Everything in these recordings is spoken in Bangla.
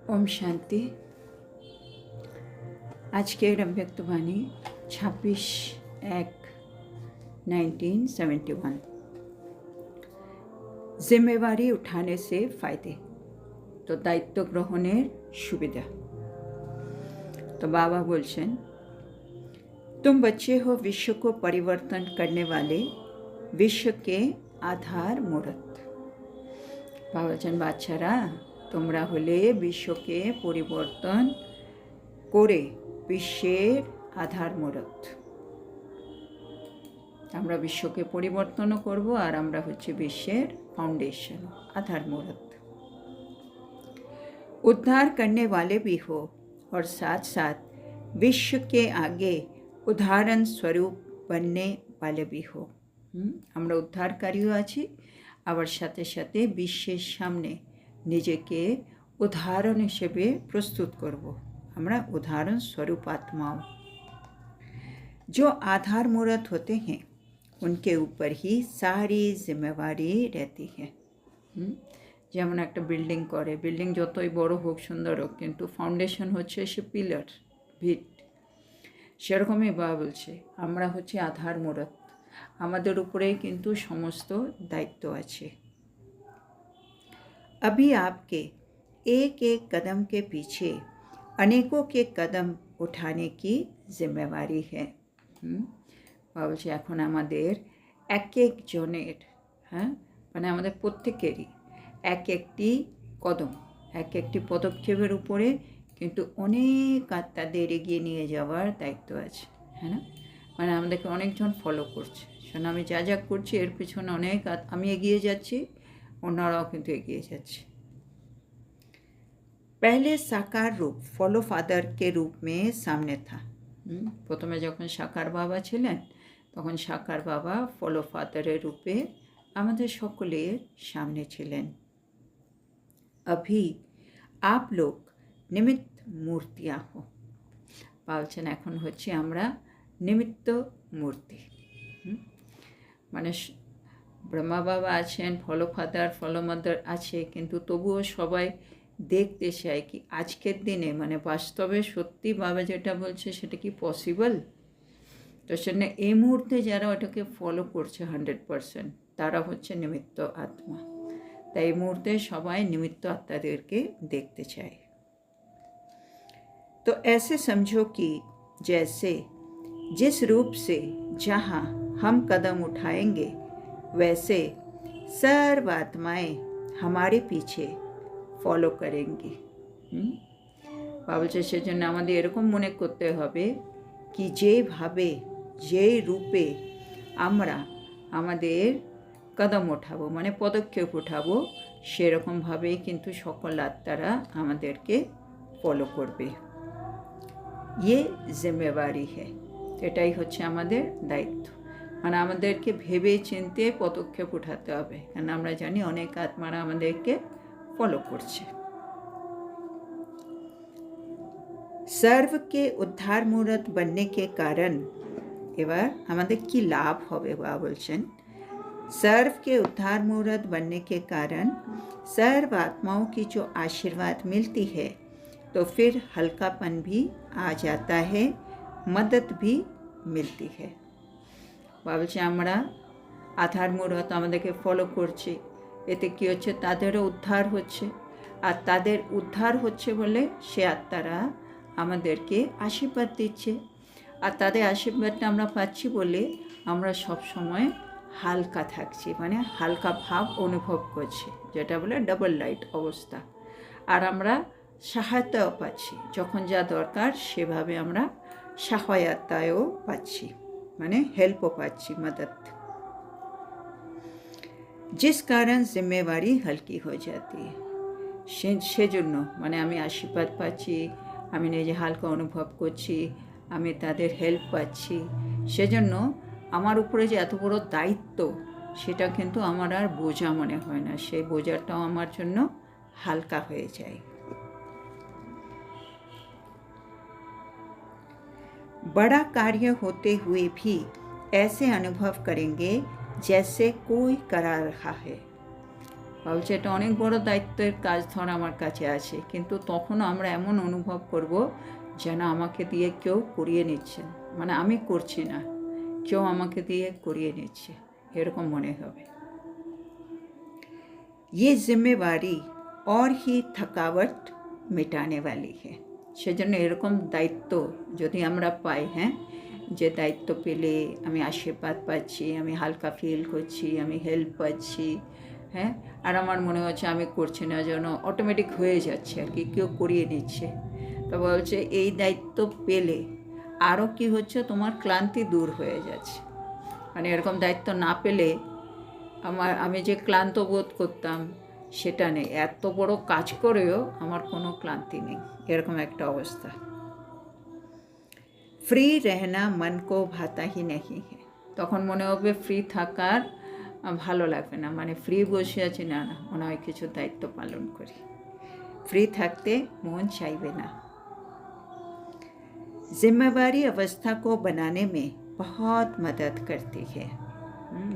ओम शांति। आज के रम्यक्तवाणी 26/1/1971। जिम्मेवारी उठाने से फायदे। तो दायित्व ग्रहणের সুবিধা। तो बाबा बोलছেন, तुम बच्चे हो विश्व को परिवर्तन करने वाले, विश्व के आधार मूर्त। बाबा बोलছেন, বাচ্চারা তোমরা হলে বিশ্বকে পরিবর্তন করে বিশ্বের আধার মূরত। আমরা বিশ্বকে পরিবর্তনও করব আর আমরা হচ্ছে বিশ্বের फाउंडेशन, आधार मूर्त। उद्धार करने वाले भी हो और साथ साथ विश्व के आगे उदाहरण स्वरूप बनने वाले भी हो। আমরা উদ্ধারকারীও আছি, আবার সাথে সাথে বিশ্বের সামনে নিজেকে उदाहरण हिसेबे प्रस्तुत करब। আমরা उदाहरण स्वरूप आत्माओं। जो आधार मूर्त होते हैं उनके ऊपर ही सारी जिम्मेवारी रहती है। যেমন একটা বিল্ডিং করে, বিল্ডিং যতই বড় হোক সুন্দর হোক, কিন্তু ফাউন্ডেশন হচ্ছে সে পিলার, ভিট। সেরকমই বাবা বলছে আমরা হচ্ছে আধার মূরত, আমাদের উপরেই কিন্তু সমস্ত দায়িত্ব আছে। अभी आपके एक एक कदम के पीछे अनेकों के कदम उठाने की जिम्मेवारी है। বাবা বলছে এখন আমাদের এক একজনের, মানে আমাদের প্রত্যেকেরই এক একটি কদম, এক একটি পদক্ষেপের উপরে কিন্তু অনেক আত্মাদের এগিয়ে নিয়ে যাওয়ার দায়িত্ব আছে, হ্যাঁ না? মানে আমাদেরকে অনেকজন ফলো করছে, শোনো আমি যা যা করছি এর পিছনে অনেক আমি এগিয়ে যাচ্ছি, ওনারাও কিন্তু এগিয়ে যাচ্ছে। पहले साकार रूप फॉलो फादर के रूप में सामने था। প্রথমে যখন সাকার বাবা ছিলেন তখন সাকার বাবা ফলো ফাদারের রূপে আমাদের সকলের সামনে ছিলেন। अभी आप लोग निमित्त मूर्तियाँ हो। বলছেন এখন হচ্ছে আমরা নিমিত্ত মূর্তি। মানে ব্রহ্মা বাবা আছেন, ফলো ফাদার ফলো মাদার আছে, কিন্তু তবুও সবাই দেখতে চাই কি আজকের দিনে মানে বাস্তবে সত্যি বাবা যেটা বলছে সেটা কি পসিবল। তো সেটা এই মুহূর্তে যারা ওটাকে ফলো করছে 100%, তারা হচ্ছে নিমিত্ত আত্মা। তাই এই মুহূর্তে সবাই নিমিত্ত আত্মাদেরকে দেখতে চায়। तो ऐसे समझो कि जैसे जिस रूप से जहाँ हम कदम उठाएंगे वैसे सर्व आत्माएँ हमारे पीछे ফলো করেঙ্গি। বাবা বলছে সেজন্য আমাদের এরকম মনে করতে হবে কি যেভাবে যেই রূপে আমরা আমাদের কদম ওঠাবো মানে পদক্ষেপ উঠাবো সেরকমভাবেই কিন্তু সকল আত্মারা আমাদেরকে ফলো করবে। ইয়ে জিম্মেবারি হ্যাঁ, এটাই হচ্ছে আমাদের দায়িত্ব। মানে আমাদেরকে ভেবে চিনতে পদক্ষেপ উঠাতে হবে, কারণ আমরা জানি অনেক আত্মারা আমাদেরকে ফলো করছে। सर्व के उद्धार मूर्त बनने के कारण এবার আমাদের কি লাভ হবে বাবা বলছেন, सर्व के उद्धार मूर्त बनने के कारण सर्व आत्माओं की जो आशीर्वाद मिलती है तो फिर हल्कापन भी आ जाता है, मदद भी मिलती है। বাবা বলছে আমরা আধার মূর্ত আমাদেরকে ফলো করছি, এতে কী হচ্ছে তাদেরও উদ্ধার হচ্ছে, আর তাদের উদ্ধার হচ্ছে বলে সে আত্মারা আমাদেরকে আশীর্বাদ দিচ্ছে, আর তাদের আশীর্বাদটা আমরা পাচ্ছি বলে আমরা সব সময় হালকা থাকছি, মানে হালকা ভাব অনুভব করছি, যেটা বলে ডাবল লাইট অবস্থা। আর আমরা সহায়তাও পাচ্ছি, যখন যা দরকার সেভাবে আমরা সহায়তায়ও পাচ্ছি, মানে হেল্পও পাচ্ছি, মদত। जिस कारण जिम्मेवारी हल्की हो जाती है, সেজন্য মানে আমি আশীর্বাদ পাচ্ছি, আমি নিজে হালকা অনুভব করছি, আমি তাদের হেল্প পাচ্ছি, সেজন্য আমার উপরে যে এত বড় দায়িত্ব সেটা কিন্তু আমার আর বোঝা মনে হয় না, সেই বোঝাটাও আমার জন্য হালকা হয়ে যায়। बड़ा कार्य होते हुए भी ऐसे अनुभव करेंगे जैसे कोई करा रहा है। ভাবছে এটা অনেক বড় দায়িত্বের কাজ ধর আমার কাছে আছে, কিন্তু তখনও আমরা এমন অনুভব করব যেন আমাকে দিয়ে কেউ করিয়ে নিচ্ছেন, মানে আমি করছি না, কেউ আমাকে দিয়ে করিয়ে নিচ্ছে, এরকম মনে হবে। ये जिम्मेवारी और ही थकावट মেটানে वाली है। সেজন্য এরকম দায়িত্ব যদি আমরা পাই, হ্যাঁ, যে দায়িত্ব পেলে আমি আশীর্বাদ পাচ্ছি, আমি হালকা ফিল করছি, আমি হেল্প পাচ্ছি, হ্যাঁ, আর আমার মনে হচ্ছে আমি করছি না, যেন অটোমেটিক হয়ে যাচ্ছে আর কি, কেউ করিয়ে নিচ্ছে। তো বলছে এই দায়িত্ব পেলে আরও কি হচ্ছে, তোমার ক্লান্তি দূর হয়ে যাচ্ছে। মানে এরকম দায়িত্ব না পেলে আমি যে ক্লান্ত বোধ করতাম সেটা নেই, এত বড় কাজ করেও আমার কোনো ক্লান্তি নেই, এরকম একটা অবস্থা। ফ্রি রেহনা মন কো ভাতা হি নেহি হে। তখন মনে হবে ফ্রি থাকার ভালো লাগবে না, মানে ফ্রি বসে আছি, না না, মনে হয় কিছু দায়িত্ব পালন করি। ফ্রি থাকতে মন চাইবে না। जिम्मेवारी अवस्था को बनाने में बहुत मदद करती है।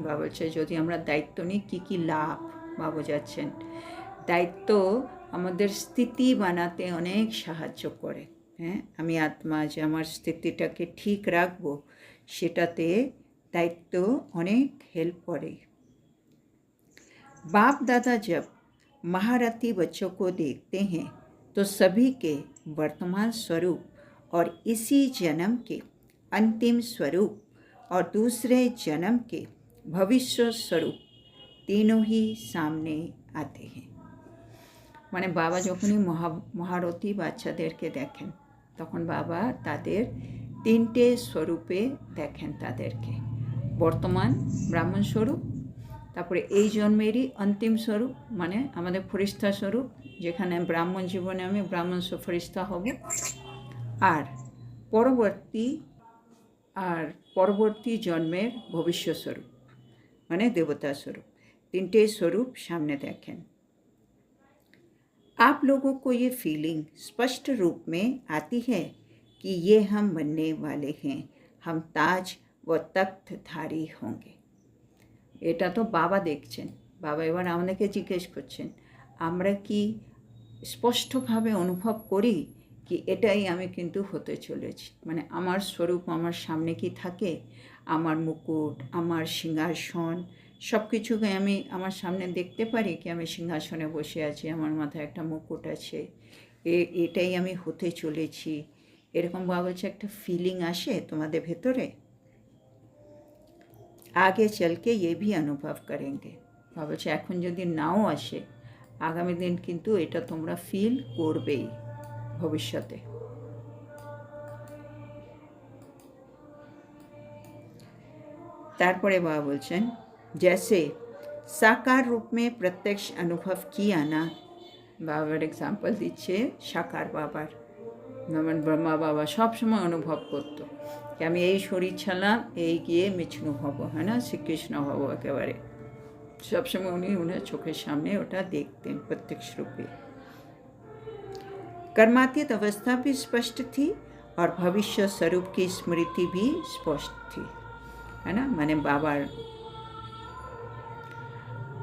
বা বলছে যদি আমরা দায়িত্ব নিই কী কী লাভ, বা বোঝাচ্ছেন দায়িত্ব আমাদের স্থিতি বানাতে অনেক সাহায্য করে। হ্যাঁ, আমি আত্মা যে আমার স্থিতিটাকে ঠিক রাখবো, সেটাতে দায়িত্ব অনেক হেল্প করে। बाप दादा जब महारथी बच्चों को देखते हैं तो सभी के वर्तमान स्वरूप और इसी जन्म के अंतिम स्वरूप और दूसरे जन्म के भविष्य स्वरूप तीनों ही सामने आते हैं। মানে বাবা যখনই মহারথী বাচ্চাদেরকে দেখেন, তখন বাবা তাদের তিনটে স্বরূপে দেখেন তাদেরকে। বর্তমান ব্রাহ্মণ স্বরূপ, তারপরে এই জন্মেরই অন্তিম স্বরূপ, মানে আমাদের ফরিস্তা স্বরূপ, যেখানে ব্রাহ্মণ জীবনে আমি ব্রাহ্মণ ফরিস্তা হব, আর পরবর্তী জন্মের ভবিষ্য স্বরূপ, মানে দেবতা স্বরূপ। তিনটে স্বরূপ সামনে দেখেন। आप लोगों को ये फीलिंग स्पष्ट रूप में आती है कि ये हम बनने वाले हैं, हम ताज व तख्तधारी होंगे। এটা তো বাবা দেখছেন, বাবা এবার আমাদেরকে জিজ্ঞেস করছেন আমরা কি স্পষ্টভাবে অনুভব করি কি এটাই আমি কিন্তু হতে চলেছি, মানে আমার স্বরূপ আমার সামনে কি থাকে, আমার মুকুট, আমার সিংহাসন, সব কিছুকে আমি আমার সামনে দেখতে পারি কি আমি সিংহাসনে বসে আছি, আমার মাথায় একটা মুকুট আছে, এটাই আমি হতে চলেছি, এরকম বাবা বলছে একটা ফিলিং আসে তোমাদের ভেতরে। आगे चल के ये भी अनुभव करेंगे। বাবা বলছে এখন যদি নাও আসে, আগামী দিন কিন্তু এটা তোমরা ফিল করবেই ভবিষ্যতে। তারপরে বাবা বলছেন जैसे साकार रूप में प्रत्यक्ष अनुभव किया ना, বাবার এক্সাম্পল দিচ্ছে সাকার বাবার, যেমন ব্রহ্মা বাবা সবসময় অনুভব করতো कि আমি এই শরীর ছাড়লাম, এই গিয়ে বিষ্ণু হব, হ্যাঁ না, শ্রীকৃষ্ণ হব, একেবারে সবসময় উনি উনার চোখের সামনে ওটা দেখতেন প্রত্যক্ষ রূপে। कर्मातीत अवस्था भी स्पष्ट थी और भविष्य स्वरूप की स्मृति भी स्पष्ट थी, है ना, মানে বাবার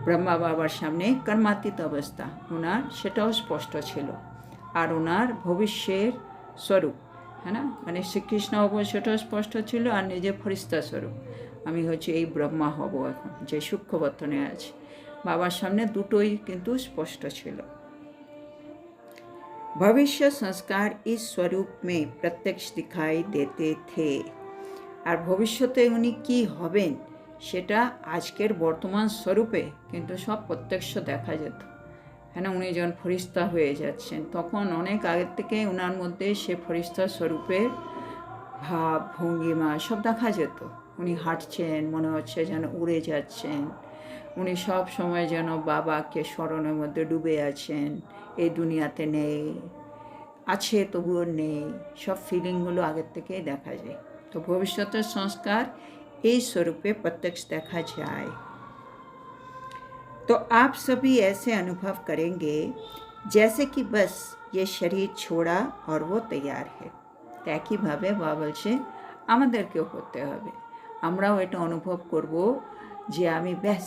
ব্রহ্মা বাবার সামনে কর্মাতীত অবস্থা ওনার সেটাও স্পষ্ট ছিল, আর ওনার ভবিষ্যের স্বরূপ, হ্যাঁ না, মানে শ্রীকৃষ্ণ হব সেটাও স্পষ্ট ছিল, আর নিজের ফরিস্তা স্বরূপ আমি হচ্ছে এই ব্রহ্মা হব এখন যে সূক্ষ্মবর্তনে আছে, বাবার সামনে দুটোই কিন্তু স্পষ্ট ছিল। भविष्य संस्कार इस स्वरूप में प्रत्यक्ष दिखाई देते थे, আর ভবিষ্যতে উনি কি হবেন সেটা আজকের বর্তমান স্বরূপে কিন্তু সব প্রত্যক্ষ দেখা যেত, হ্যাঁ না, উনি যখন ফরিস্তা হয়ে যাচ্ছেন তখন অনেক আগের থেকে ওনার মধ্যে সে ফরিস্তা স্বরূপের ভাব ভঙ্গিমা সব দেখা যেত। উনি হাঁটছেন, মনে হচ্ছে যেন উড়ে যাচ্ছেন, উনি সব সময় যেন বাবাকে স্মরণের মধ্যে ডুবে আছেন, এই দুনিয়াতে নেই, আছে তবুও নেই, সব ফিলিংগুলো আগের থেকেই দেখা যায়। তো ভবিষ্যতের সংস্কার এই स्वरूपे प्रत्यक्ष देखा जाए तो आप सभी ऐसे अनुभव करेंगे जैसे कि बस ये शरीर छोड़ा और वो तैयार है। तो একইভাবে বাবা বলছে আমাদেরকেও করতে হবে, আমরাও এটা অনুভব করব যে আমি ব্যাস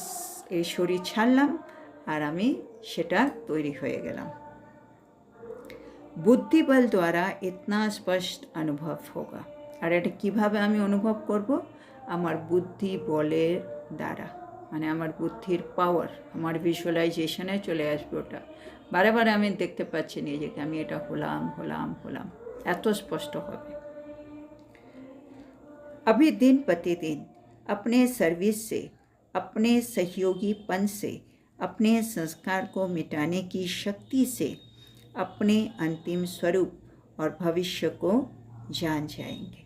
এই শরীর ছাড়লাম আর আমি সেটা তৈরি হয়ে গেলাম। বুদ্ধি বল দ্বারা ইতনা স্পষ্ট অনুভব হোগা। আর এটা কীভাবে আমি অনুভব করব? আমার বুদ্ধি বলের দ্বারা, মানে আমার বুদ্ধির পাওয়ার, আমার ভিজুয়ালাইজেশনে চলে আসবে ওটা। বারে বারে আমি দেখতে পাচ্ছি নিজেকে আমি এটা হলাম হলাম হলাম, এত স্পষ্ট হবে। अभी दिन प्रतिदिन अपने सर्विस से, अपने सहयोगीपन से, अपने संस्कार को मिटाने की शक्ति से अपने अंतिम स्वरूप और भविष्य को जान जाएंगे।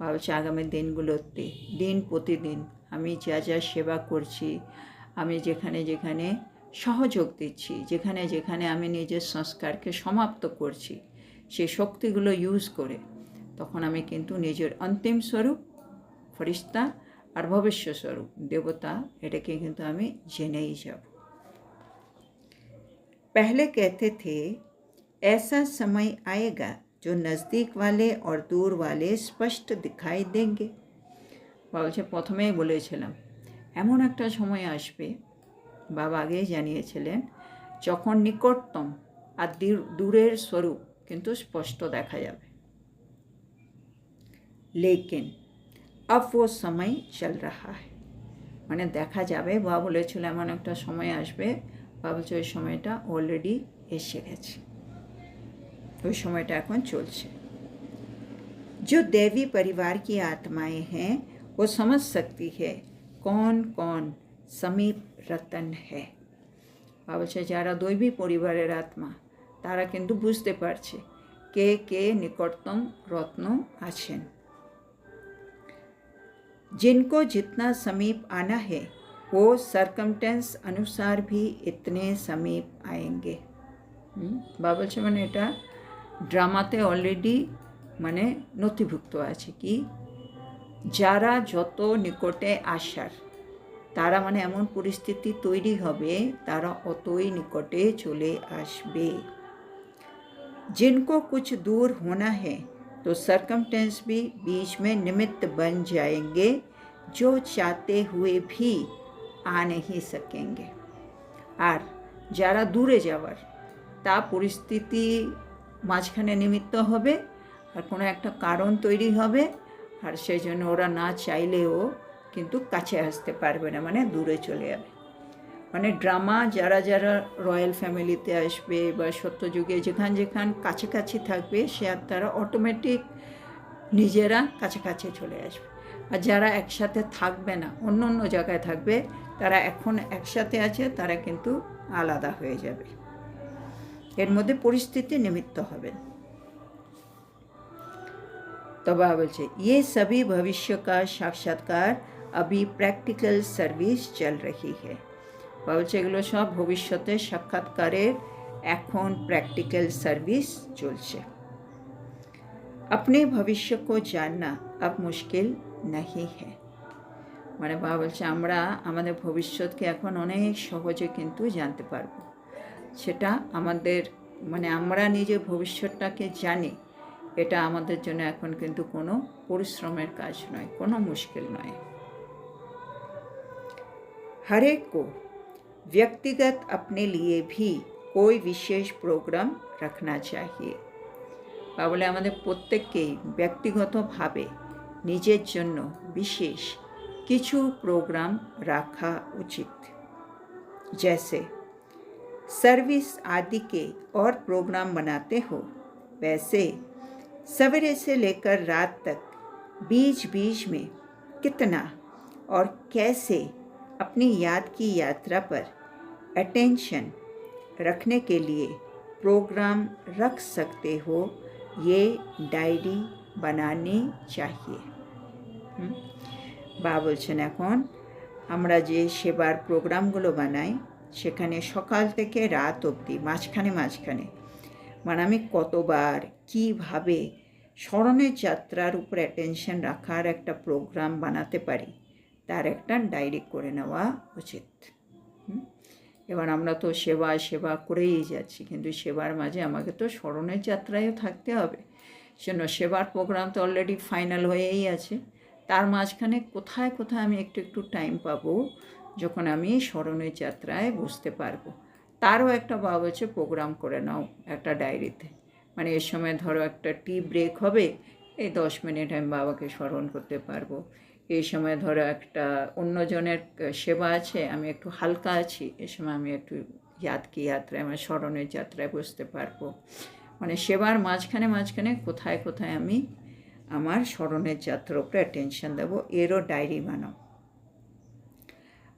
ভাবছি আগামী দিনগুলোতে দিন প্রতিদিন আমি যা যা সেবা করছি, আমি যেখানে যেখানে সহযোগ দিচ্ছি, যেখানে যেখানে আমি নিজের সংস্কারকে সমাপ্ত করছি, সেই শক্তিগুলো ইউজ করে তখন আমি কিন্তু নিজের অন্তিম স্বরূপ ফরিস্তা আর ভবিষ্য স্বরূপ দেবতা এটাকে কিন্তু আমি জেনেই যাব। पहले कहते थे ऐसा समय आएगा जो नज़दीक वाले और दूर वाले स्पष्ट दिखाई देंगे। বলছে প্রথমেই বলেছিলাম এমন একটা সময় আসবে, বাবা আগেই জানিয়েছিলেন, যখন নিকটতম আর দূরের স্বরূপ কিন্তু স্পষ্ট দেখা যাবে। लेकिन अब वो समय चल रहा है, মানে দেখা যাবে, বাবা বলেছিল এমন একটা সময় আসবে, বাবা বলছে ওই সময়টা অলরেডি এসে গেছে, ওই সময়টা এখন চলছে। जो देवी परिवार की आत्माएं हैं वो समझ सकती है कौन कौन समीप रतन है। বাবা বলছে যারা দৈবী পরিবারের আত্মা তারা কিন্তু বুঝতে পারছে কে কে নিকটতম রত্ন আছেন। जिनको जितना समीप आना है वो सरकमटेंस अनुसार भी इतने समीप आएंगे। বাবা বলছে মানে এটা ড্রামাতে অলরেডি মানে নথিভুক্ত আছে কি, যারা যত নিকটে আসার তারা মানে এমন পরিস্থিতি তৈরি হবে তারা অতই নিকটে চলে আসবে। जिनको कुछ दूर होना है तो सरकमटेंस भी बीच में निमित्त बन जाएंगे जो चाहते हुए भी आ नहीं सकेंगे। আর যারা দূরে যাওয়ার তা পরিস্থিতি মাঝখানে নিমিত্ত হবে আর কোনো একটা কারণ তৈরি হবে, আর সেই জন্য ওরা না চাইলেও কিন্তু কাছে আসতে পারবে না, মানে দূরে চলে যাবে। মানে ড্রামা যারা যারা রয়্যাল ফ্যামিলিতে আসবে বা সত্যযুগে যেখান যেখান কাছাকাছি থাকবে সে আর তারা অটোমেটিক নিজেরা কাছাকাছি চলে আসবে, আর যারা একসাথে থাকবে না অন্য অন্য জায়গায় থাকবে তারা এখন একসাথে আছে তারা কিন্তু আলাদা হয়ে যাবে, এর মধ্যে পরিস্থিতি নিমিত্ত হবে। तो बाबा बोलছে ये सभी भविष्य का साक्षात्कार अभी प्रैक्टिकल सर्विस चल रही है। बाबा बोलছে এগুলো সব ভবিষ্যতের সাক্ষাৎকারের এখন প্র্যাকটিক্যাল সার্ভিস চলছে। अपने भविष्य को जानना अब मुश्किल नहीं है। মানে বাবা বলছে আমরা আমাদের ভবিষ্যৎকে এখন অনেক সহজে কিন্তু জানতে পারবো, সেটা আমাদের মানে আমরা নিজের ভবিষ্যৎটাকে জানি, এটা আমাদের জন্য এখন কিন্তু কোনো পরিশ্রমের কাজ নয়, কোনো মুশকিল নয়। हर एक को व्यक्तिगत अपने लिए भी कोई विशेष प्रोग्राम रखना चाहिए। বাবা বলে আমাদের প্রত্যেককেই ব্যক্তিগতভাবে নিজের জন্য বিশেষ কিছু প্রোগ্রাম রাখা উচিত। जैसे सर्विस आदि के और प्रोग्राम बनाते हो वैसे सवेरे से लेकर रात तक बीच बीच में कितना और कैसे अपनी याद की यात्रा पर अटेंशन रखने के लिए प्रोग्राम रख सकते हो, ये डायरी बनानी चाहिए। বা বলছেন এখন আমরা যে সেবার প্রোগ্রামগুলো বানাই সেখানে সকাল থেকে রাত অবধি মাঝখানে মাঝখানে মানে আমি কতবার কীভাবে স্মরণের যাত্রার উপর অ্যাটেনশন রাখার একটা প্রোগ্রাম বানাতে পারি তার একটা ডায়েরি করে নেওয়া উচিত। এবার আমরা তো সেবা সেবা করেই যাচ্ছি, কিন্তু সেবার মাঝে আমাকে তো স্মরণের যাত্রায়ও থাকতে হবে, সেজন্য সেবার প্রোগ্রাম তো অলরেডি ফাইনাল হয়েই আছে, তার মাঝখানে কোথায় কোথায় আমি একটু একটু টাইম পাবো যখন আমি স্মরণের যাত্রায় বসতে পারবো। তারও একটা বাবা বলছে প্রোগ্রাম করে নাও একটা ডায়েরিতে, মানে এর সময় ধরো একটা টি ব্রেক হবে, এই 10 মিনিট আমি বাবাকে স্মরণ করতে পারবো। এই সময় ধরো একটা অন্যজনের সেবা আছে, আমি একটু হালকা আছি, এই সময় আমি একটু ইয়াদ কি যাত্রায় আমার স্মরণের যাত্রায় বসতে পারবো। মানে সেবার মাঝখানে মাঝখানে কোথায় কোথায় আমি আমার স্মরণের যাত্রার উপরে অ্যাটেনশন দেবো, এরও ডায়েরি বানাও।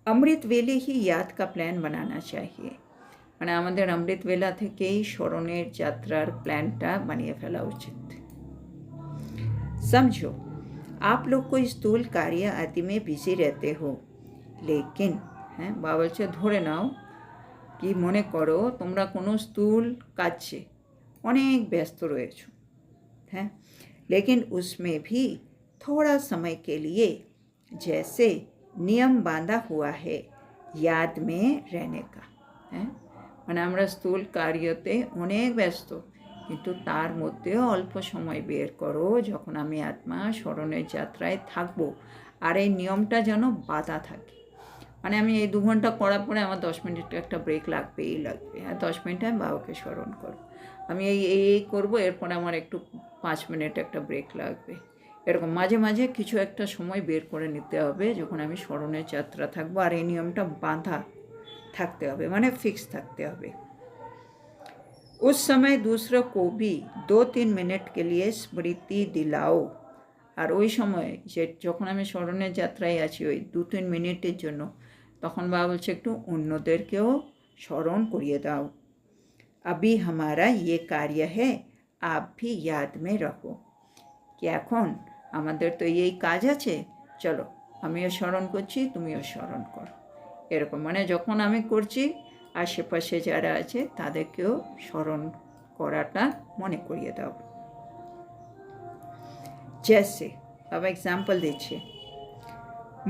অমৃত বেলে হি ইয়াদ কা প্ল্যান বানানা চাহিয়ে, মানে আমাদের অমৃত বেলা থেকেই স্মরণের যাত্রার প্ল্যানটা বানিয়ে ফেলা উচিত। समझो आप लोग को स्थूल कार्य आदि में बिजी रहते हो, लेकिन হ্যাঁ বাবা বলছে ধরে নাও কি মনে করো তোমরা কোনো স্থূল কাজে অনেক ব্যস্ত রয়েছো, हैं, लेकिन उसमें भी थोड़ा समय के लिए जैसे नियम बांधा हुआ है याद में रहने का, हैं, মানে আমরা স্থূল কার্যতে অনেক ব্যস্ত, কিন্তু তার মধ্যেও অল্প সময় বের করো যখন আমি আত্মা স্মরণের যাত্রায় থাকবো, আর এই নিয়মটা যেন বাধা থাকে। মানে আমি এই 2 ঘন্টা করার পরে আমার 10 মিনিট একটা ব্রেক লাগবেই লাগবে, আর 10 মিনিট আমি বাবাকে স্মরণ করব। আমি এই করবো, এরপরে আমার একটু 5 মিনিট একটা ব্রেক লাগবে, এরকম মাঝে মাঝে কিছু একটা সময় বের করে নিতে হবে যখন আমি স্মরণের যাত্রা থাকবো, আর এই নিয়মটা বাঁধা থাকতে হবে, মানে ফিক্স থাকতে হবে। उस समय दूसरों को भी 2-3 मिनट के लिए स्मृति दिलाओ, আর ওই সময় যে যখন আমি স্মরণের যাত্রায় আছি ওই 2-3 মিনিটের জন্য, তখন বাবা বলছে একটু অন্যদেরকেও স্মরণ করিয়ে দাও। अभी हमारा ये कार्य है, आप भी याद में रखो, কি এখন আমাদের তো এই কাজ আছে, চলো আমিও স্মরণ করছি তুমিও স্মরণ করো, এরকম মানে যখন আমি করছি আশেপাশে যারা আছে তাদেরকেও স্মরণ করাটা মনে করিয়ে দাও। जैसे अब एग्जाम्पल दीजिए,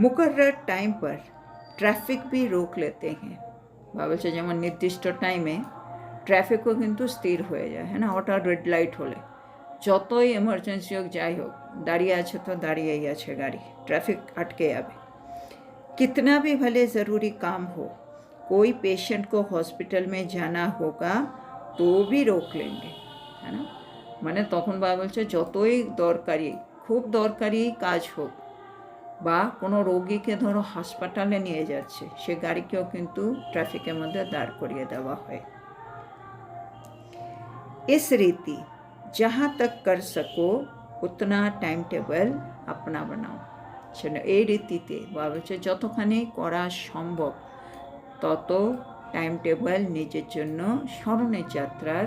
मुकर्रर टाइम पर ट्रैफिक भी रोक लेते हैं, ভাবছে যেমন নির্দিষ্ট টাইমে ট্রাফিকও কিন্তু স্থির হয়ে যায়, হ্যাঁ না, হঠাৎ রেড লাইট হলে যতই এমার্জেন্সি হোক যাই হোক দাঁড়িয়ে আছে তো দাঁড়িয়েই আছে গাড়ি, ট্রাফিক আটকে যাবে। कितना भी भले ज़रूरी काम हो, कोई पेशेंट को हॉस्पिटल में जाना होगा तो भी रोक लेंगे, है ना, মানে তখন বাবা বলছে যতই দরকারি খুব দরকারি কাজ হোক বা কোনো রোগীকে ধরো হাসপাতালে নিয়ে যাচ্ছে, সে গাড়িকেও কিন্তু ট্রাফিকের মধ্যে দাঁড় করিয়ে দেওয়া হয়। इस रीति जहाँ तक कर सको उतना टाइम टेबल अपना बनाओ, সেটা এই রীতিতে বাবা বলছে যতখানি করা সম্ভব তত টাইম টেবল নিজের জন্য স্মরণের যাত্রার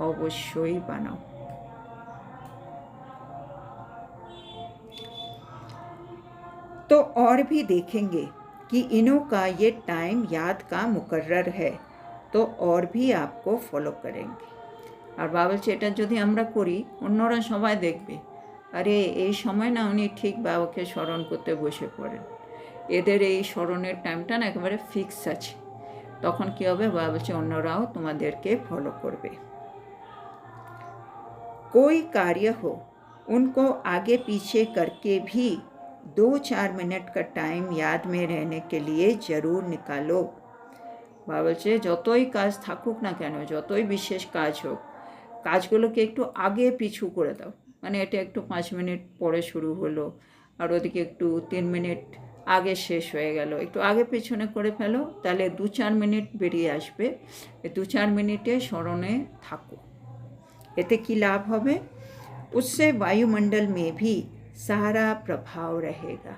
অবশ্যই বানাও। तो और भी देखेंगे कि इन्हों का ये टाइम याद का मुकर्रर है, तो और भी आपको फॉलो करेंगे। আর বাবা বলছে এটা যদি আমরা করি অন্যরা সবাই দেখবে, আরে এই সময় না উনি ঠিক বাবাকে স্মরণ করতে বসে পড়েন, এদের এই স্মরণের টাইমটা না একেবারে ফিক্স আছে, তখন কী হবে বাবা বলছে অন্যরাও তোমাদেরকে ফলো করবে। कोई कार्य हो उनको आगे पीछे करके भी 2-4 मिनट का टाइम याद में रहने के लिए ज़रूर निकालो, বাবা বলছে যতই কাজ থাকুক না কেন, যতই বিশেষ কাজ হোক, কাজগুলোকে একটু আগে পিছু করে দাও, মানে এটা একটু 5 মিনিট পরে শুরু হলো আর ওদিকে একটু 3 মিনিট আগে শেষ হয়ে গেল, একটু আগে পেছনে করে ফেলো, তাহলে 2-4 মিনিট বেরিয়ে আসবে, এই 2-4 মিনিটে স্মরণে থাকো। এতে কি লাভ হবে? उससे वायुमंडल में भी सारा प्रभाव रहेगा,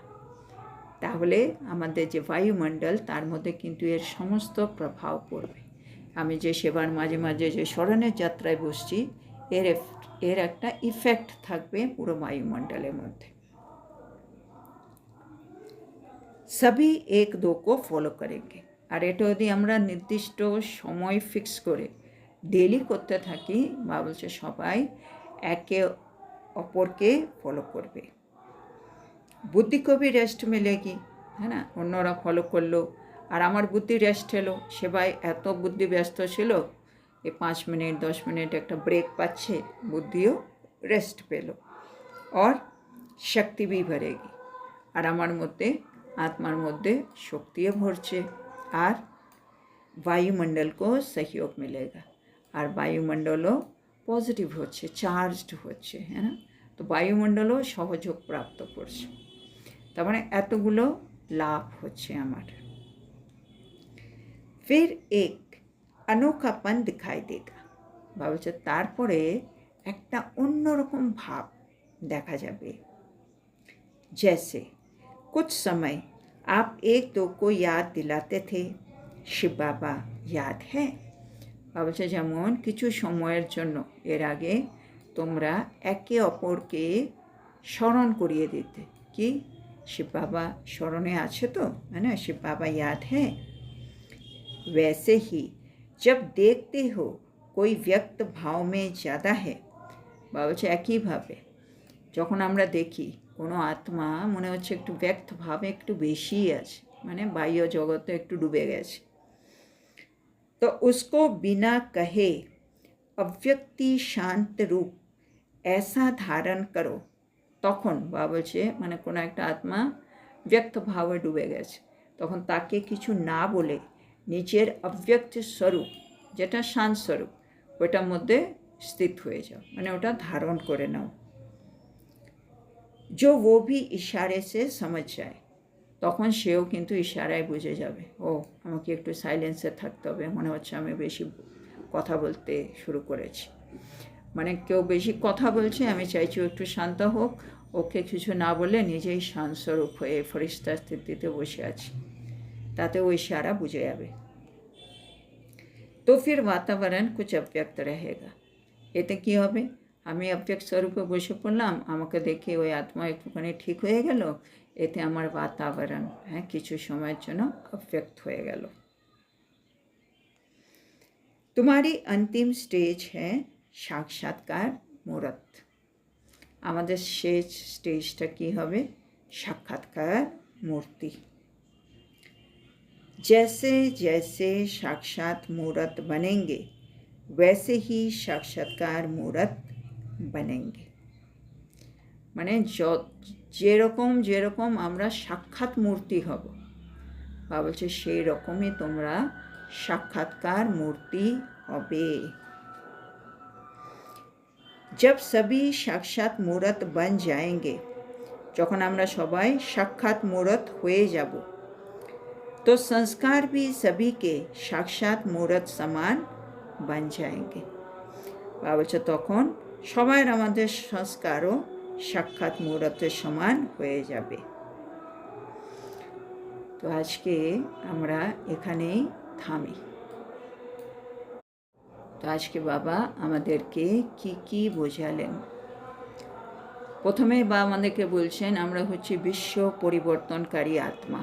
তাহলে আমাদের যে বায়ুমণ্ডল তার মধ্যে কিন্তু এর সমস্ত প্রভাব পড়বে। আমি যে সেবার মাঝে মাঝে যে স্মরণের যাত্রায় বসছি এর একটা ইফেক্ট থাকবে পুরো বায়ুমণ্ডলের মধ্যে। সবই 1-2 को ফলো করেंगे, আর এটা যদি আমরা নির্দিষ্ট সময় ফিক্স করে ডেলি করতে থাকি, বা বলছে সবাই একে অপরকে ফলো করবে। বুদ্ধি को भी রেস্ট মিলেগি, হ্যাঁ না, অন্যরা ফলো করলো আর আমার বুদ্ধি রেস্ট হলো, সেবাই এত বুদ্ধি ব্যস্ত ছিল, এই 5 মিনিট 10 মিনিট একটা ব্রেক পাচ্ছে, বুদ্ধিও রেস্ট পেল, और শক্তি भी बढ़ेगी, আর আমার মধ্যে आत्मार मध्य शक्तिए भरছে और वायुमंडल को सहयोग मिलेगा और वायुमंडलों पजिटिव होच्छे चार्जड होच्छे है ना तो वायुमंडलों सहयोग प्राप्त करছে तार माने एतगुलो लाभ होच्छे आमार फिर एक अनोखापन दिखाई देगा भावছে तारपरे একটা অন্যরকম भाव देखा जाबे जैसे कुछ समय आप एक दो को याद दिलाते थे शिव बाबा याद है भावছে যেমন কিছু সময়ের জন্য এর আগে তোমরা একে অপরকে স্মরণ করিয়ে দিতে कि शिव बाबा स्मरणे आछे तो है ना शिव बाबा याद है वैसे ही जब देखते हो कोई व्यक्त भाव में ज़्यादा है भावছে একইভাবে যখন আমরা দেখি কোনো আত্মা মনে হচ্ছে একটু ব্যক্ত ভাবে একটু বেশিই আছে মানে বাহ্য জগতে একটু ডুবে গেছে तो उसको बिना कहे अव्यक्ति शांत रूप ऐसा धारण करो तखन बाबलছে মানে কোনো একটা আত্মা ব্যক্ত ভাবে ডুবে গেছে তখন তাকে কিছু না বলে নিজের अव्यक्त स्वरूप যেটা শান্ত স্বরূপ ওটার মধ্যে স্থিত হয়ে যাও মানে ওটা ধারণ করে নাও जो वो भी इशारे से समझ जाए তখন সেও কিন্তু ইশারায় বুঝে যাবে ও আমাকে একটু সাইলেন্সে থাকতে হবে মনে হচ্ছে আমি বেশি কথা বলতে শুরু করেছি মানে কেউ বেশি কথা বলছে আমি চাইছি একটু শান্ত হোক ওকে কিছু না বলে নিজেই শান্ত স্বরূপ হয়ে ফেরেশতার স্থিতিতে বসে আছে তাতে ওই ইশারা বুঝে যাবে तो फिर वातावरण कुछ अव्यक्त रहेगा এতে কি হবে আমি अव्यक्त स्वरूपে বসে পড়লাম আমাকে দেখে ওই আত্মা একটুখানি ঠিক হয়ে গেল এতে আমার वातावरण হ্যাঁ কিছু সময়ের জন্য अव्यक्त হয়ে গেল तुम्हारी अंतिम स्टेज है साक्षात्कार मूर्त আমাদের শেষ স্টেজটা কি হবে সাক্ষাৎকার মূর্তি जैसे जैसे साक्षात मूर्त बनेंगे वैसे ही साक्षात्कार मूर्त बनेंगे माने जेरकम आमरा साक्षात मूर्ति हब भावছে সেই রকমই তোমরা साक्षात्कार मूर्ति हबे जब सभी साक्षात मूर्त बन जाएंगे যখন আমরা সবাই সাক্ষাৎ मूर्त হয়ে যাব तो संस्कार भी सभी के साक्षात मूर्त समान बन जाएंगे भावছে তখন সবার আমাদের সংস্কারও সাক্ষাৎ मूर्तेर समान হয়ে যাবে তো আজকে আমরা এখানেই থামি তো আজকে বাবা আমাদেরকে কি বোঝালেন প্রথমে বাবা আমাদেরকে বলছেন আমরা হচ্ছি বিশ্ব পরিবর্তনকারী আত্মা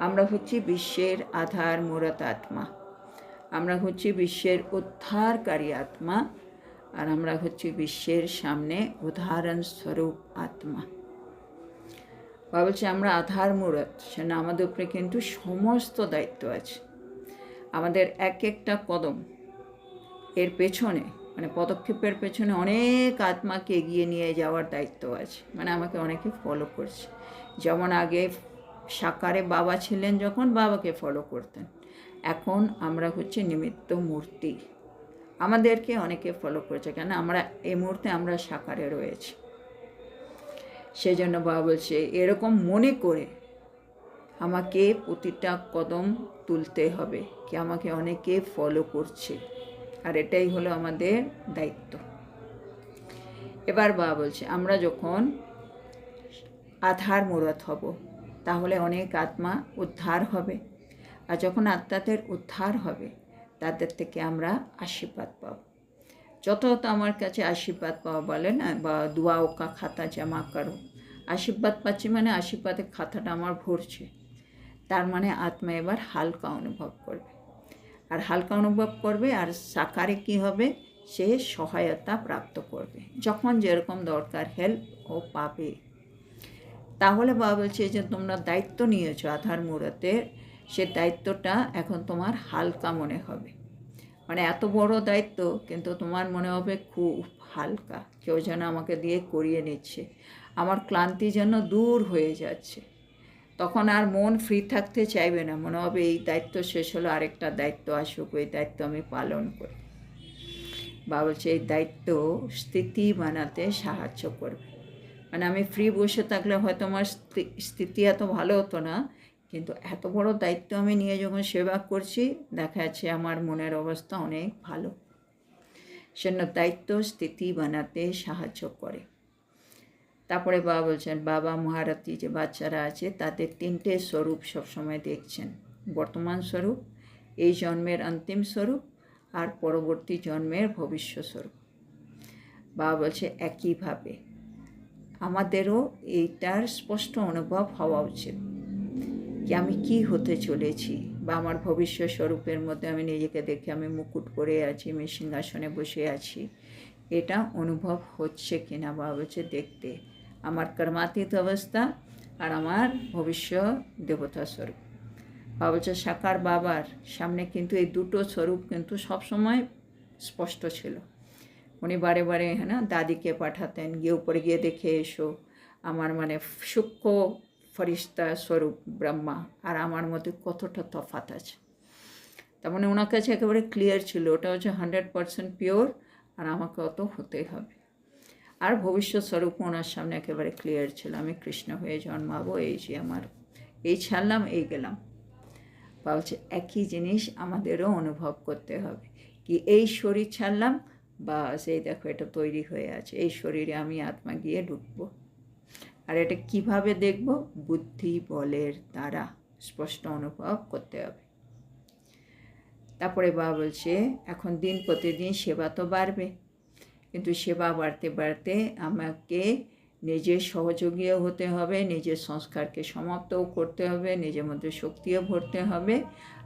আমরা হচ্ছি বিশ্বের আধার মূরত আত্মা আমরা হচ্ছি বিশ্বের উদ্ধারকারী আত্মা আর আমরা হচ্ছি বিশ্বের সামনে উদাহরণ স্বরূপ আত্মা বলছে আমরা আধার মূরত সেটা আমাদের উপরে কিন্তু সমস্ত দায়িত্ব আছে আমাদের এক একটা কদম এর পেছনে মানে পদক্ষেপের পেছনে অনেক আত্মাকে এগিয়ে নিয়ে যাওয়ার দায়িত্ব আছে মানে আমাকে অনেকে ফলো করছে যেমন আগে সাকারে বাবা ছিলেন যখন বাবাকে ফলো করতেন এখন আমরা হচ্ছে নিমিত্ত মূর্তি আমাদেরকে অনেকে ফলো করছে কেন আমরা এই মুহূর্তে আমরা সাকারে রয়েছি সেজন্য বাবা বলছে এরকম মনে করে আমাকে প্রতিটা কদম তুলতে হবে কি আমাকে অনেকে ফলো করছে আর এটাই হলো আমাদের দায়িত্ব এবার বাবা বলছে আমরা যখন আধার মূরত হব তাহলে অনেক আত্মা উদ্ধার হবে আর যখন আত্মাদের উদ্ধার হবে তাদের থেকে আমরা আশীর্বাদ পাব যত আমার কাছে আশীর্বাদ পাওয়া বলে না বা দুয়া ওকা খাতা জমা করো আশীর্বাদ পাচ্ছি মানে আশীর্বাদের খাতাটা আমার ভরছে তার মানে আত্মা এবার হালকা অনুভব করবে আর হালকা অনুভব করবে আর সাকারে কি হবে সে সহায়তা প্রাপ্ত করবে যখন যেরকম দরকার হেল্প ও পাবে তাহলে বাবা বলছে যে তোমরা দায়িত্ব নিয়েছো আধার মূরতের সে দায়িত্বটা এখন তোমার হালকা মনে হবে মানে এত বড় দায়িত্ব কিন্তু তোমার মনে হবে খুব হালকা কেউ যেন আমাকে দিয়ে করিয়ে নিচ্ছে আমার ক্লান্তি যেন দূর হয়ে যাচ্ছে তখন আর মন ফ্রি থাকতে চাইবে না, মনে হবে এই দায়িত্ব শেষ হলো, আরেকটা দায়িত্ব আসুক, ওই দায়িত্ব আমি পালন করি। বা বলছে এই দায়িত্ব স্থিতি বানাতে সাহায্য করবে। মানে আমি ফ্রি বসে থাকলে হয়তো আমার স্থিতি এত ভালো হতো না, কিন্তু এত বড় দায়িত্ব আমি নিয়ে যখন সেবা করছি, দেখা যাচ্ছে আমার মনের অবস্থা অনেক ভালো। সেজন্য দায়িত্ব স্থিতি বানাতে সাহায্য করে। তারপরে বাবা বলছেন, বাবা মহারথী যে বাচ্চারা আছে তাদের 3টে স্বরূপ সবসময় দেখছেন, বর্তমান স্বরূপ, এই জন্মের অন্তিম স্বরূপ, আর পরবর্তী জন্মের ভবিষ্যৎ স্বরূপ। বাবা বলছে একইভাবে আমাদেরও এইটার স্পষ্ট অনুভব হওয়া উচিত যে আমি কি হতে চলেছি, বা আমার ভবিষ্যৎ স্বরূপের মধ্যে আমি নিজেকে দেখে আমি মুকুট পরে আছি, আমি সিংহাসনে বসে আছি, এটা অনুভব হচ্ছে কিনা বাবা বলছে দেখতে, আমার কর্মাতীত অবস্থা আর আমার ভবিষ্যৎ দেবতা স্বরূপ। বাবা বলছে সাকার বাবার সামনে কিন্তু এই দুটো স্বরূপ কিন্তু সবসময় স্পষ্ট ছিল। উনি বারে বারে দাদিকে পাঠাতেন, গিয়ে উপরে গিয়ে দেখে এসো, আমার মানে সূক্ষ্ম ফরিস্তা স্বরূপ ব্রহ্মা আর আমার মধ্যে কতটা তফাৎ আছে। তার মানে ওনার কাছে একেবারে ক্লিয়ার ছিল, ওটা হচ্ছে 100% পিওর, আর আমাকে অত হতেই হবে। আর ভবিষ্যৎ স্বরূপ ওনার সামনে একেবারে ক্লিয়ার ছিল, আমি কৃষ্ণ হয়ে জন্মাবো, এই যে আমার এই ছাড়লাম এই গেলাম। বা হচ্ছে একই জিনিস আমাদেরও অনুভব করতে হবে কি এই শরীর ছাড়লাম, বা সেই দেখো এটা তৈরি হয়ে আছে, এই শরীরে আমি আত্মা গিয়ে ঢুকবো। আর এটা কিভাবে দেখব? বুদ্ধি বলের দ্বারা স্পষ্ট অনুভব করতে হবে। তারপরে বাবা বলছে এখন দিন প্রতিদিন সেবা তো বাড়বে, কিন্তু সেবা বাড়তে বাড়তে আমাকে নিজের সহযোগীও হতে হবে, নিজের সংস্কারকে সমাপ্তও করতে হবে, নিজের মধ্যে শক্তিও ভরতে হবে,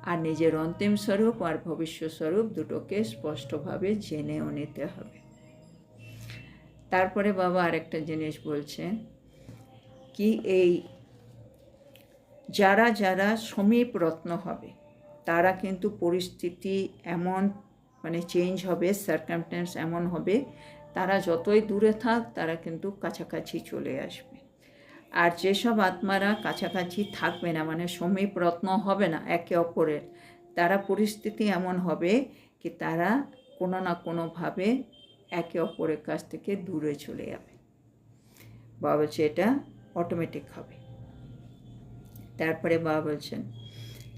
আর নিজের অন্তিম স্বরূপ আর ভবিষ্যৎ স্বরূপ দুটোকে স্পষ্টভাবে জেনেও নিতে হবে। তারপরে বাবা আরেকটা জিনিস বলছেন কি এই যারা যারা সমীপ রত্ন হবে তারা কিন্তু পরিস্থিতি এমন মানে চেঞ্জ হবে, সার্কামস্ট্যান্স এমন হবে, তারা যতই দূরে থাক তারা কিন্তু কাছাকাছি চলে আসবে। আর যেসব আত্মারা কাছাকাছি থাকবে না, মানে সমীপ রত্ন হবে না একে অপরের, তারা পরিস্থিতি এমন হবে কি তারা কোনো না কোনোভাবে একে অপরের কাছ থেকে দূরে চলে যাবে। বাবা বলছে এটা অটোমেটিক হবে। তারপরে বাবা বলছেন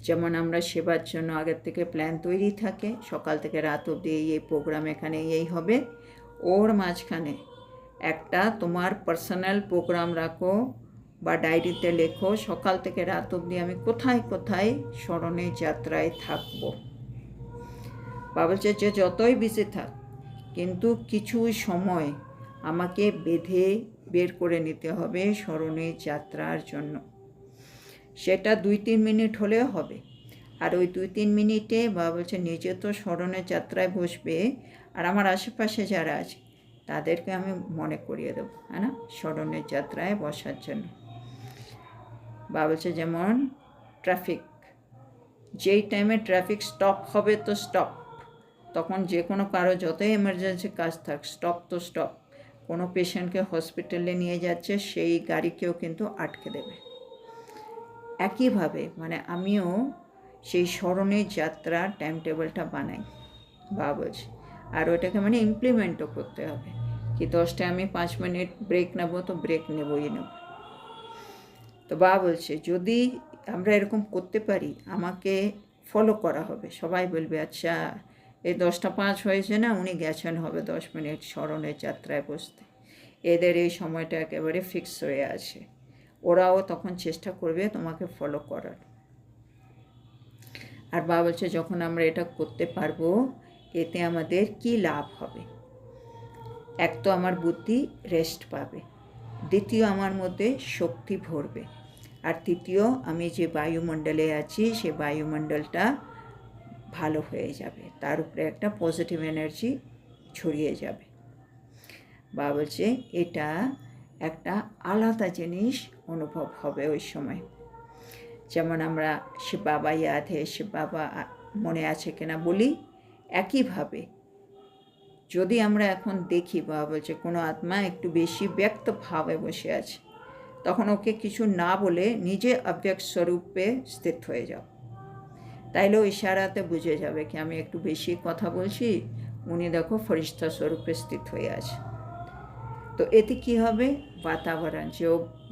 যেমন আমরা সেবার জন্য আগের থেকে প্ল্যান তৈরি থাকে, সকাল থেকে রাত অবধি এই প্রোগ্রাম এখানে এই হবে, ওর মাঝখানে একটা তোমার পার্সোনাল প্রোগ্রাম রাখো বা ডায়েরিতে লেখো সকাল থেকে রাত অবধি আমি কোথায় কোথায় স্মরণে যাত্রায় থাকবো। বাবা বলছে যে যতই বিজি থাক কিন্তু কিছু সময় আমাকে বেঁধে বের করে নিতে হবে স্মরণে যাত্রার জন্য। সেটা 2-3 মিনিট হলেও হবে। আর ওই 2-3 মিনিটে বাবা বলছে নিজে তো স্মরণের যাত্রায় বসবে, আর আমার আশেপাশে যারা আছে তাদেরকে আমি মনে করিয়ে দেবো, হ্যাঁ না, স্মরণের যাত্রায় বসার জন্য। বাবা বলছে যেমন ট্রাফিক, যেই টাইমে ট্রাফিক স্টপ হবে তো স্টপ, তখন যে কোনো কারো যতই এমার্জেন্সি কাজ থাক স্টপ তো স্টপ। কোনো পেশেন্টকে হসপিটালে নিয়ে যাচ্ছে সেই গাড়িকেও কিন্তু আটকে দেবে। একইভাবে মানে আমিও সেই স্মরণের যাত্রার টাইম টেবিলটা বানাই বা বলছি, আর ওটাকে মানে ইমপ্লিমেন্টও করতে হবে কি 10টায় আমি 5 মিনিট ব্রেক নেব তো ব্রেক নেবই নেব। তো বাবা বলছে যদি আমরা এরকম করতে পারি আমাকে ফলো করা হবে, সবাই বলবে আচ্ছা এই 10টা 5 হয়েছে না, উনি গেছেন হবে 10 মিনিট স্মরণের যাত্রায় বসতে, এদের এই সময়টা একেবারে ফিক্স হয়ে আছে, ওরাও তখন চেষ্টা করবে তোমাকে ফলো করার। আর বাবা বলছে যখন আমরা এটা করতে পারবো এতে আমাদের কি লাভ হবে? এক তো আমার বুদ্ধি রেস্ট পাবে, দ্বিতীয় আমার মধ্যে শক্তি ভরবে, আর তৃতীয় আমি যে বায়ুমণ্ডলে আছি সে বায়ুমণ্ডলটা ভালো হয়ে যাবে, তার উপরে একটা পজিটিভ এনার্জি ছড়িয়ে যাবে। বাবা বলছে এটা একটা আলাদা জিনিস অনুভব হবে ওই সময়। যেমন আমরা শিব বাবা ইয়াদ হে শিব বাবা মনে আছে কিনা বলি, একইভাবে যদি আমরা এখন দেখি বাবা বলছে কোনো আত্মা একটু বেশি ব্যক্ত ভাবে বসে আছে, তখন ওকে কিছু না বলে নিজে অব্যক্ত স্বরূপে স্থিত হয়ে যাও। তাইলে ও ইশারাতে বুঝে যাবে কি আমি একটু বেশি কথা বলছি, উনি দেখো ফরিস্তা স্বরূপে স্থিত হয়ে আছে। তো এতে কি হবে, বাতাবরণ যে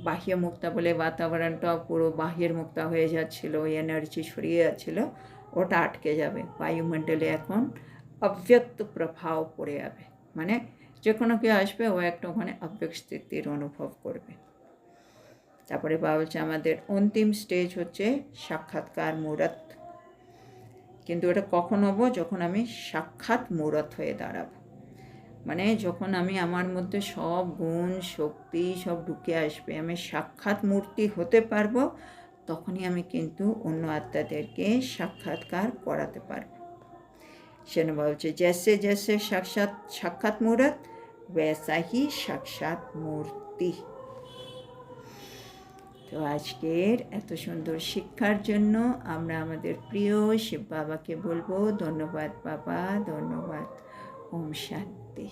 বাহ্য মুক্তা বলে বাতাবরণটা পুরো বাহ্যের মুক্তা হয়ে যাচ্ছিল, এনার্জি ছড়িয়ে যাচ্ছিল, ওটা আটকে যাবে। বায়ুমণ্ডলে এখন অব্যক্ত প্রভাব পড়ে যাবে, মানে যে কোনো কেউ আসবে ও একটা ওখানে অব্যক্ত স্থিতির অনুভব করবে। তারপরে বা বলছে আমাদের অন্তিম স্টেজ হচ্ছে সাক্ষাৎকার মূরত। কিন্তু এটা কখন হবো, যখন আমি সাক্ষাৎ মূরত হয়ে দাঁড়াবো, মানে যখন আমি আমার মধ্যে সব গুণ শক্তি সব ঢুকে আসবে, আমি সাক্ষাৎ মূর্তি হতে পারবো, তখনই আমি কিন্তু অন্য আত্মাদেরকে সাক্ষাৎকার করাতে পারবো। সেন বলছে জैसे जैसे সাক্ষাৎ মূরত वैसा ही সাক্ষাৎ মূর্তি। তো আজকের এত সুন্দর শিক্ষার জন্য আমরা আমাদের প্রিয় শিব বাবাকে বলবো ধন্যবাদ বাবা, ধন্যবাদ। ওম শান্তি।